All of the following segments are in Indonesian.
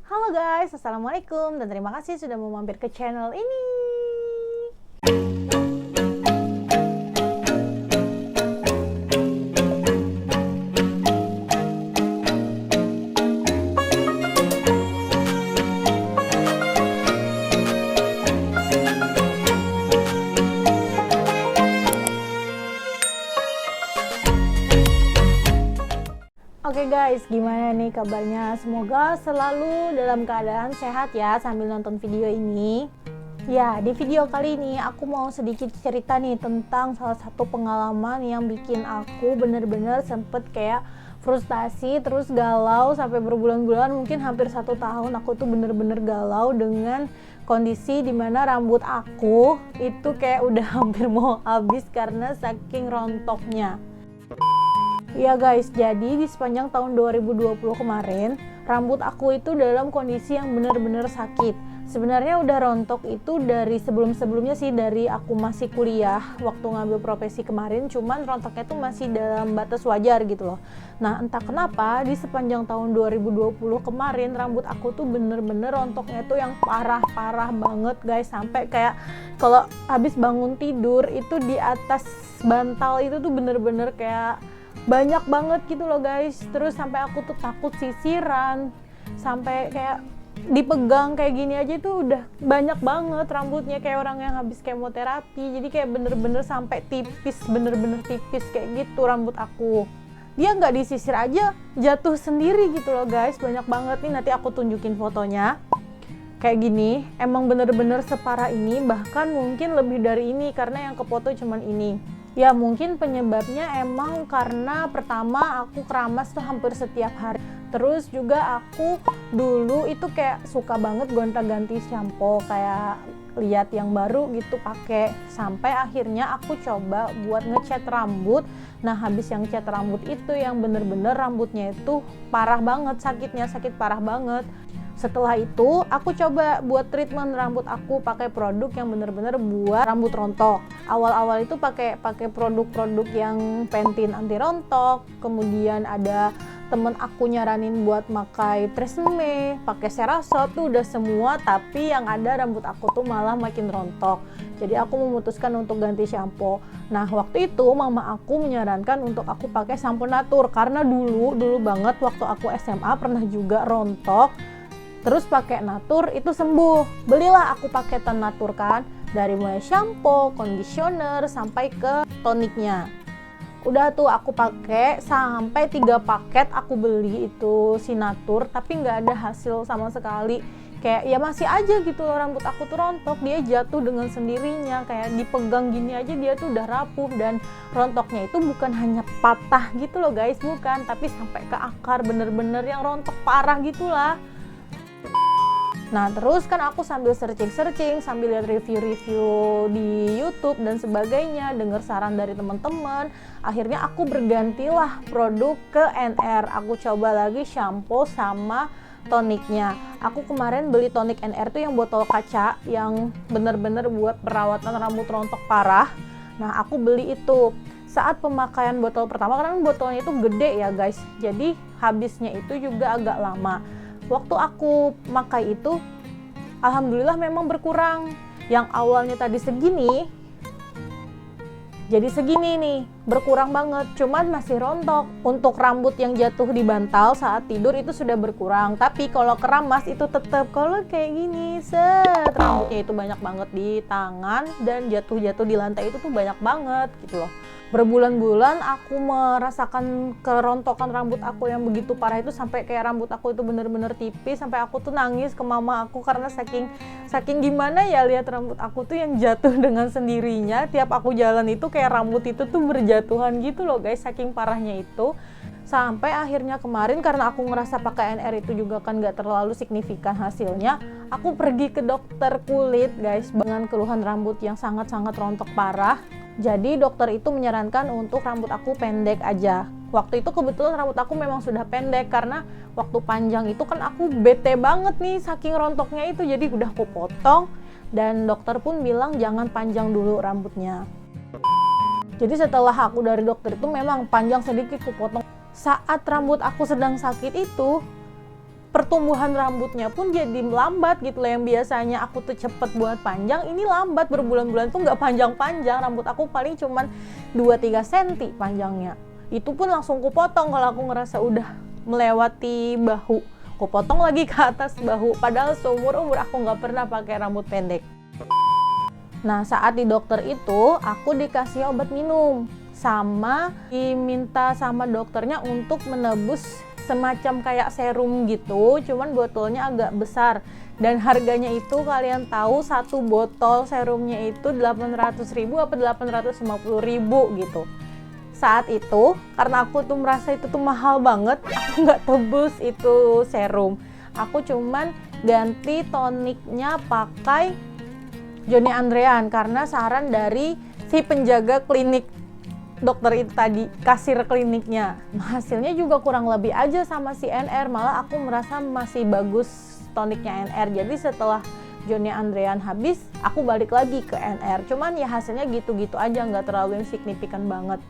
Halo guys, assalamualaikum dan terima kasih sudah mau mampir ke channel ini. Oke guys, gimana nih kabarnya? Semoga selalu dalam keadaan sehat ya sambil nonton video ini. Ya, di video kali ini aku mau sedikit cerita nih tentang salah satu pengalaman yang bikin aku bener-bener sempet kayak frustasi, terus galau sampai berbulan-bulan, mungkin hampir 1 tahun aku tuh bener-bener galau dengan kondisi dimana rambut aku itu kayak udah hampir mau habis karena saking rontoknya. Ya guys, jadi di sepanjang tahun 2020 kemarin, rambut aku itu dalam kondisi yang benar-benar sakit. Sebenarnya udah rontok itu dari sebelum-sebelumnya sih, dari aku masih kuliah waktu ngambil profesi kemarin, cuman rontoknya tuh masih dalam batas wajar gitu loh. Nah, entah kenapa di sepanjang tahun 2020 kemarin rambut aku tuh bener-bener rontoknya tuh yang parah-parah banget guys, sampai kayak kalau habis bangun tidur itu di atas bantal itu tuh bener-bener kayak banyak banget gitu loh guys. Terus sampai aku tuh takut sisiran, sampai kayak dipegang kayak gini aja tuh udah banyak banget rambutnya, kayak orang yang habis kemoterapi. Jadi kayak bener-bener sampai tipis, bener-bener tipis kayak gitu rambut aku. Dia nggak disisir aja jatuh sendiri gitu loh guys, banyak banget nih. Nanti aku tunjukin fotonya. Kayak gini, emang bener-bener separah ini, bahkan mungkin lebih dari ini karena yang kefoto cuman ini. Ya mungkin penyebabnya emang karena pertama aku keramas tuh hampir setiap hari. Terus juga aku dulu itu kayak suka banget gonta-ganti shampoo, kayak lihat yang baru gitu pakai. Sampai akhirnya aku coba buat ngecat rambut. Nah habis yang cat rambut itu yang bener-bener rambutnya itu parah banget sakitnya, sakit parah banget. Setelah itu aku coba buat treatment rambut aku pakai produk yang bener-bener buat rambut rontok. Awal-awal itu pakai produk-produk yang Pantene anti rontok, kemudian ada temen aku nyaranin buat pakai Tresemme, pakai Cerasol, tuh udah semua, tapi yang ada rambut aku tuh malah makin rontok. Jadi aku memutuskan untuk ganti shampoo. Nah waktu itu mama aku menyarankan untuk aku pakai sampo Natur karena dulu banget waktu aku SMA pernah juga rontok. Terus pakai Natur itu sembuh. Belilah aku paketan Natur kan, dari mulai shampoo, conditioner sampai ke toniknya. Udah tuh aku pakai sampai 3 paket aku beli itu si Natur, tapi nggak ada hasil sama sekali. Kayak ya masih aja gitu loh rambut aku tuh rontok, dia jatuh dengan sendirinya, kayak dipegang gini aja dia tuh udah rapuh. Dan rontoknya itu bukan hanya patah gitu loh guys, bukan, tapi sampai ke akar, bener-bener yang rontok parah gitulah. Nah terus kan aku sambil searching, sambil lihat review-review di YouTube dan sebagainya, dengar saran dari teman-teman. Akhirnya aku bergantilah produk ke NR. Aku coba lagi shampoo sama toniknya. Aku kemarin beli tonik NR tuh yang botol kaca, yang bener-bener buat perawatan rambut rontok parah. Nah aku beli itu. Saat pemakaian botol pertama, karena botolnya itu gede ya guys, jadi habisnya itu juga agak lama. Waktu aku pakai itu, alhamdulillah memang berkurang. Yang awalnya tadi segini, jadi segini nih, berkurang banget. Cuman masih rontok. Untuk rambut yang jatuh di bantal saat tidur itu sudah berkurang. Tapi kalau keramas itu tetap, kalau kayak gini, rambutnya itu banyak banget di tangan dan jatuh-jatuh di lantai itu tuh banyak banget gitu loh. Berbulan-bulan aku merasakan kerontokan rambut aku yang begitu parah itu, sampai kayak rambut aku itu bener-bener tipis, sampai aku tuh nangis ke mama aku karena saking gimana ya lihat rambut aku tuh yang jatuh dengan sendirinya. Tiap aku jalan itu kayak rambut itu tuh berjatuhan gitu loh guys, saking parahnya itu. Sampai akhirnya kemarin karena aku ngerasa pakai NR itu juga kan gak terlalu signifikan hasilnya, aku pergi ke dokter kulit guys dengan keluhan rambut yang sangat-sangat rontok parah. Jadi dokter itu menyarankan untuk rambut aku pendek aja. Waktu itu kebetulan rambut aku memang sudah pendek, karena waktu panjang itu kan aku bete banget nih saking rontoknya itu, jadi udah aku potong. Dan dokter pun bilang jangan panjang dulu rambutnya. Jadi setelah aku dari dokter itu memang panjang sedikit aku potong. Saat rambut aku sedang sakit itu, pertumbuhan rambutnya pun jadi lambat gitu lah. Yang biasanya aku tuh cepet buat panjang, ini lambat, berbulan-bulan tuh nggak panjang-panjang. Rambut aku paling cuman 2-3 cm panjangnya. Itu pun langsung kupotong kalau aku ngerasa udah melewati bahu. Kupotong lagi ke atas bahu, padahal seumur-umur aku nggak pernah pakai rambut pendek. Nah, saat di dokter itu aku dikasih obat minum, sama diminta sama dokternya untuk menebus semacam kayak serum gitu, cuman botolnya agak besar. Dan harganya itu kalian tahu, satu botol serumnya itu 800.000 apa 850.000 gitu. Saat itu, karena aku tuh merasa itu tuh mahal banget, aku nggak tebus itu serum. Aku cuman ganti toniknya pakai Johnny Andrean karena saran dari si penjaga klinik dokter itu tadi, kasir kliniknya. Hasilnya juga kurang lebih aja sama si NR, malah aku merasa masih bagus toniknya NR. Jadi setelah Johnny Andrean habis, aku balik lagi ke NR. Cuman ya hasilnya gitu-gitu aja, nggak terlalu yang signifikan banget.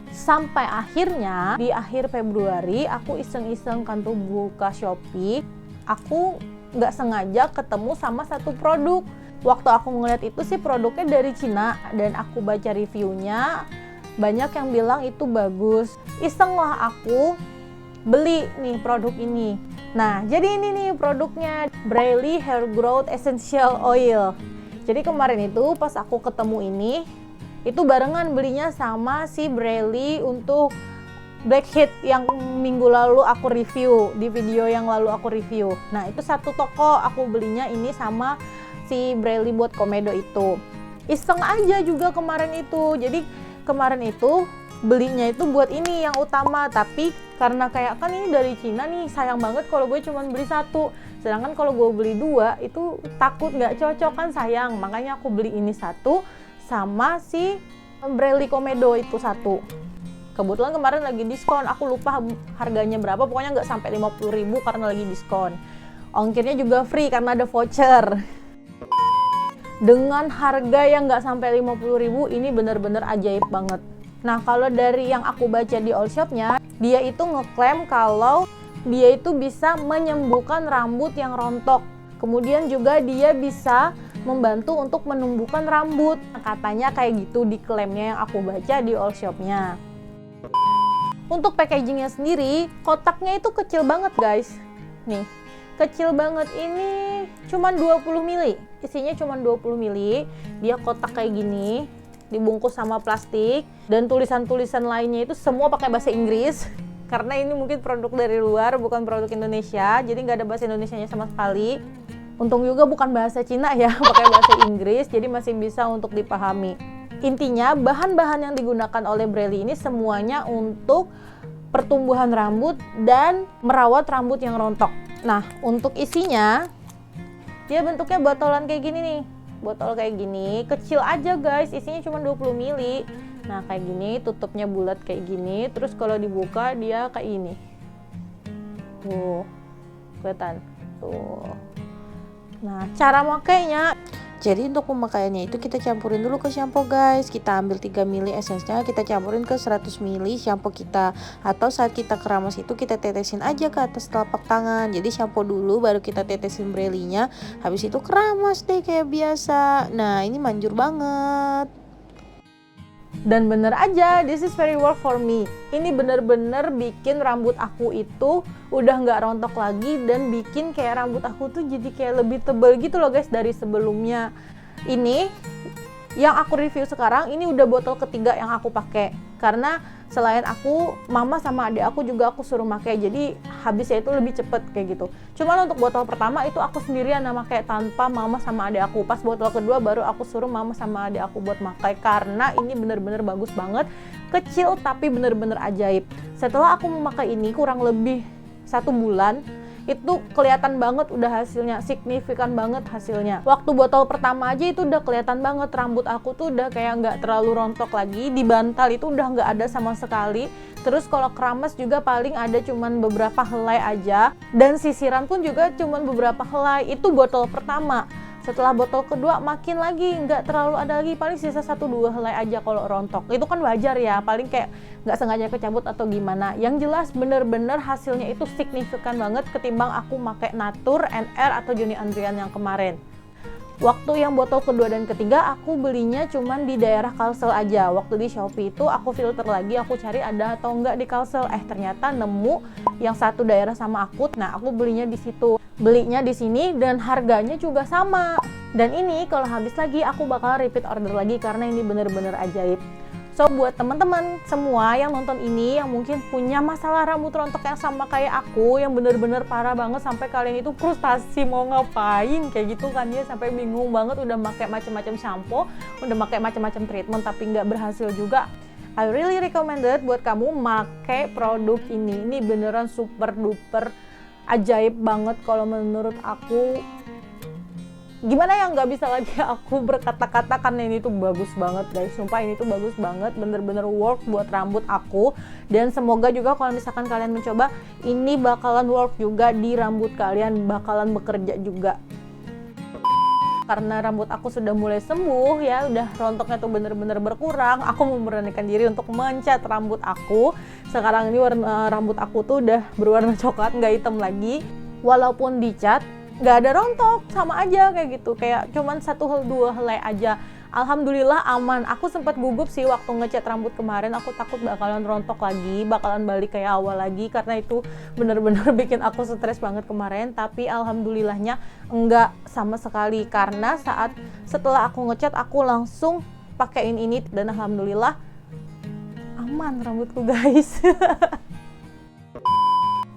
Sampai akhirnya di akhir Februari aku iseng-iseng kan tuh buka Shopee, aku nggak sengaja ketemu sama satu produk. Waktu aku ngeliat itu sih produknya dari Cina, dan aku baca reviewnya banyak yang bilang itu bagus. Iseng lah aku beli nih produk ini. Nah, jadi ini nih produknya, Braily Hair Growth Essential Oil. Jadi kemarin itu pas aku ketemu ini, itu barengan belinya sama si Braily untuk blackhead yang minggu lalu aku review, di video yang lalu aku review. Nah, itu satu toko aku belinya ini sama si Braily buat komedo itu. Iseng aja juga kemarin itu. Jadi kemarin itu belinya itu buat ini yang utama, tapi karena kayak kan ini dari Cina nih, sayang banget kalau gue cuma beli satu. Sedangkan kalau gue beli dua itu takut nggak cocok kan, sayang. Makanya aku beli ini satu sama si Braily komedo itu satu. Kebetulan kemarin lagi diskon, aku lupa harganya berapa, pokoknya nggak sampai 50.000 karena lagi diskon. Ongkirnya juga free karena ada voucher. Dengan harga yang nggak sampai 50.000, ini bener-bener ajaib banget. Nah, kalau dari yang aku baca di all shopnya, dia itu ngeklaim kalau dia itu bisa menyembuhkan rambut yang rontok. Kemudian juga dia bisa membantu untuk menumbuhkan rambut. Katanya kayak gitu di klaimnya yang aku baca di all shopnya. Untuk packagingnya sendiri, kotaknya itu kecil banget guys. Nih, kecil banget, ini cuman 20 mili. Isinya cuman 20 mili. Dia kotak kayak gini, dibungkus sama plastik, dan tulisan-tulisan lainnya itu semua pakai bahasa Inggris. Karena ini mungkin produk dari luar, bukan produk Indonesia, jadi nggak ada bahasa Indonesianya sama sekali. Untung juga bukan bahasa Cina ya, pakai bahasa Inggris, jadi masih bisa untuk dipahami. Intinya, bahan-bahan yang digunakan oleh Braily ini semuanya untuk pertumbuhan rambut dan merawat rambut yang rontok. Nah, untuk isinya, dia bentuknya botolan kayak gini nih. Botol kayak gini, kecil aja guys, isinya cuma 20 mili. Nah, kayak gini, tutupnya bulat kayak gini. Terus kalau dibuka, dia kayak ini. Tuh, kelihatan? Tuh. Nah, cara makainya, jadi untuk pemakaiannya itu kita campurin dulu ke shampoo guys. Kita ambil 3 mili esensnya, kita campurin ke 100 mili shampoo kita. Atau saat kita keramas itu kita tetesin aja ke atas telapak tangan. Jadi shampoo dulu baru kita tetesin Brailynya. Habis itu keramas deh kayak biasa. Nah, ini manjur banget. Dan bener aja, this is very work for me. Ini bener-bener bikin rambut aku itu udah nggak rontok lagi, dan bikin kayak rambut aku tuh jadi kayak lebih tebal gitu loh guys dari sebelumnya. Ini yang aku review sekarang, ini udah botol ketiga yang aku pakai. Karena selain aku, mama sama adik aku juga aku suruh pakai, jadi habisnya itu lebih cepet kayak gitu. Cuman untuk botol pertama itu aku sendirian yang pakai tanpa mama sama adik aku. Pas botol kedua baru aku suruh mama sama adik aku buat pakai, karena ini bener-bener bagus banget. Kecil tapi bener-bener ajaib. Setelah aku memakai ini kurang lebih 1 bulan, itu kelihatan banget udah hasilnya, signifikan banget hasilnya. Waktu botol pertama aja itu udah kelihatan banget rambut aku tuh udah kayak nggak terlalu rontok lagi, di bantal itu udah nggak ada sama sekali. Terus kalau keramas juga paling ada cuman beberapa helai aja, dan sisiran pun juga cuman beberapa helai. Itu botol pertama. Setelah botol kedua makin lagi nggak terlalu ada lagi, paling sisa 1-2 helai aja kalau rontok. Itu kan wajar ya, paling kayak nggak sengaja kecabut atau gimana. Yang jelas bener-bener hasilnya itu signifikan banget ketimbang aku pakai Natur, NR atau Joni Andrian yang kemarin. Waktu yang botol kedua dan ketiga aku belinya cuman di daerah Kalsel aja. Waktu di Shopee itu aku filter lagi, aku cari ada atau enggak di Kalsel. Ternyata nemu yang satu daerah sama aku. Nah, aku belinya di situ. Belinya di sini dan harganya juga sama. Dan ini kalau habis lagi aku bakal repeat order lagi karena ini bener-bener ajaib. So, buat teman-teman semua yang nonton ini yang mungkin punya masalah rambut rontok yang sama kayak aku, yang bener-bener parah banget sampai kalian itu frustasi mau ngapain kayak gitu kan ya, sampai bingung banget udah pakai macam-macam shampoo, udah pakai macam-macam treatment tapi nggak berhasil juga. I really recommended buat kamu pakai produk ini. Ini beneran super duper ajaib banget kalau menurut aku. Gimana yang nggak bisa lagi aku berkata-kata karena ini tuh bagus banget guys, sumpah ini tuh bagus banget, bener-bener work buat rambut aku. Dan semoga juga kalau misalkan kalian mencoba ini bakalan work juga di rambut kalian, bakalan bekerja juga. Karena rambut aku sudah mulai sembuh ya, udah rontoknya tuh bener-bener berkurang, aku memberanikan diri untuk mencat rambut aku. Sekarang ini warna rambut aku tuh udah berwarna coklat, nggak hitam lagi. Walaupun dicat nggak ada rontok, sama aja kayak gitu, kayak cuman 1-2 helai aja. Alhamdulillah aman. Aku sempat gugup sih waktu ngecat rambut kemarin, aku takut bakalan rontok lagi, bakalan balik kayak awal lagi, karena itu bener-bener bikin aku stres banget kemarin. Tapi alhamdulillahnya enggak sama sekali, karena setelah aku ngecat aku langsung pakein ini dan alhamdulillah aman rambutku guys.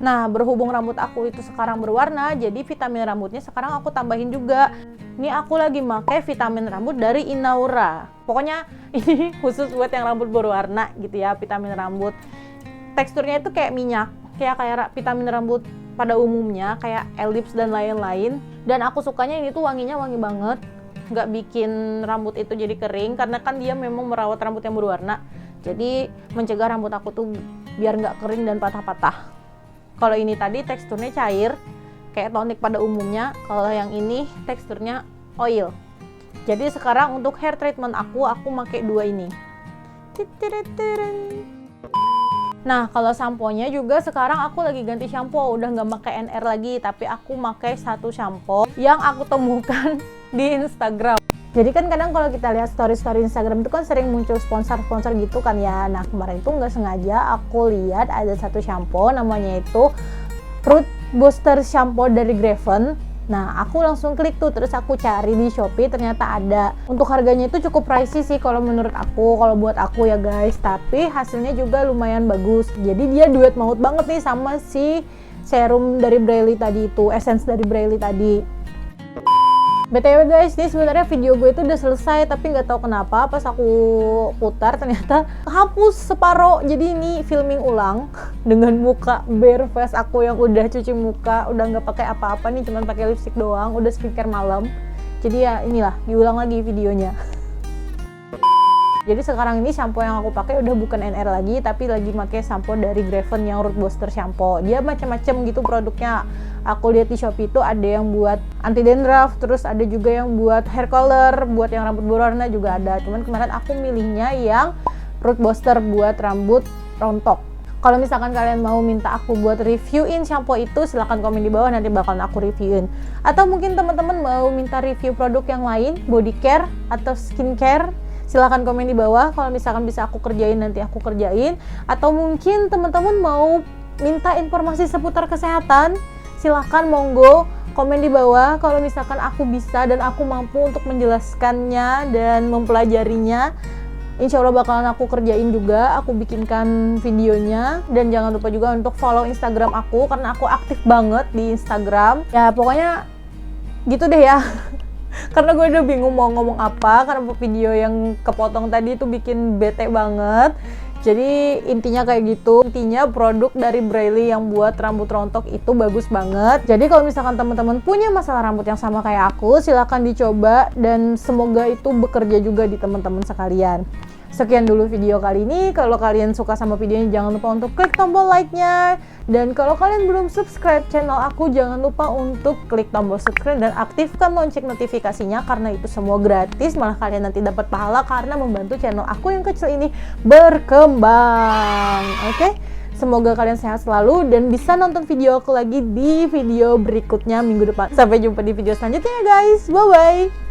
Nah, berhubung rambut aku itu sekarang berwarna, jadi vitamin rambutnya sekarang aku tambahin juga. Ini aku lagi pakai vitamin rambut dari Inaura. Pokoknya ini khusus buat yang rambut berwarna gitu ya, vitamin rambut. Teksturnya itu kayak minyak, kayak vitamin rambut pada umumnya, kayak Ellipse dan lain-lain. Dan aku sukanya ini tuh wanginya wangi banget, nggak bikin rambut itu jadi kering, karena kan dia memang merawat rambut yang berwarna. Jadi mencegah rambut aku tuh biar nggak kering dan patah-patah. Kalau ini tadi teksturnya cair, kayak tonik pada umumnya. Kalau yang ini teksturnya oil. Jadi sekarang untuk hair treatment aku pakai 2 ini. Nah, kalau sampo-nya juga sekarang aku lagi ganti shampoo. Udah nggak pakai NR lagi, tapi aku pakai satu shampoo yang aku temukan di Instagram. Jadi kan kadang kalau kita lihat story-story Instagram itu kan sering muncul sponsor-sponsor gitu kan ya. Nah, kemarin itu nggak sengaja aku lihat ada satu shampoo namanya itu Root Booster Shampoo dari Graven. Nah, aku langsung klik tuh, terus aku cari di Shopee, ternyata ada. Untuk harganya itu cukup pricey sih kalau menurut aku, kalau buat aku ya guys. Tapi hasilnya juga lumayan bagus. Jadi dia duet maut banget nih sama si serum dari Braily tadi itu, essence dari Braily tadi. BTW guys, ini sebenarnya video gue itu udah selesai, tapi nggak tahu kenapa pas aku putar ternyata hapus separoh. Jadi ini filming ulang dengan muka bare face aku yang udah cuci muka, udah nggak pakai apa-apa nih, cuman pakai lipstick doang, udah skincare malam. Jadi ya inilah, diulang lagi videonya. Jadi sekarang ini shampoo yang aku pakai udah bukan NR lagi, tapi lagi pakai shampoo dari Graven yang Root Booster Shampoo. Dia macam-macam gitu produknya. Aku lihat di Shopee itu ada yang buat anti dandruff, terus ada juga yang buat hair color, buat yang rambut berwarna juga ada. Cuman kemarin aku milihnya yang Root Booster buat rambut rontok. Kalau misalkan kalian mau minta aku buat reviewin shampoo itu, silahkan komen di bawah, nanti bakalan aku reviewin. Atau mungkin teman-teman mau minta review produk yang lain, body care atau skincare, silahkan komen di bawah. Kalau misalkan bisa aku kerjain, nanti aku kerjain. Atau mungkin teman-teman mau minta informasi seputar kesehatan, silahkan monggo komen di bawah. Kalau misalkan aku bisa dan aku mampu untuk menjelaskannya dan mempelajarinya, insya Allah bakalan aku kerjain juga, aku bikinkan videonya. Dan jangan lupa juga untuk follow Instagram aku, karena aku aktif banget di Instagram. Ya pokoknya gitu deh ya. Karena gue udah bingung mau ngomong apa, karena video yang kepotong tadi itu bikin bete banget. Jadi intinya kayak gitu. Intinya produk dari Braily yang buat rambut rontok itu bagus banget. Jadi kalau misalkan teman-teman punya masalah rambut yang sama kayak aku, silahkan dicoba dan semoga itu bekerja juga di teman-teman sekalian. Sekian dulu video kali ini. Kalau kalian suka sama videonya, jangan lupa untuk klik tombol like-nya. Dan kalau kalian belum subscribe channel aku, jangan lupa untuk klik tombol subscribe dan aktifkan lonceng notifikasinya, karena itu semua gratis. Malah kalian nanti dapat pahala karena membantu channel aku yang kecil ini berkembang. Oke? Semoga kalian sehat selalu dan bisa nonton video aku lagi di video berikutnya minggu depan. Sampai jumpa di video selanjutnya guys. Bye-bye.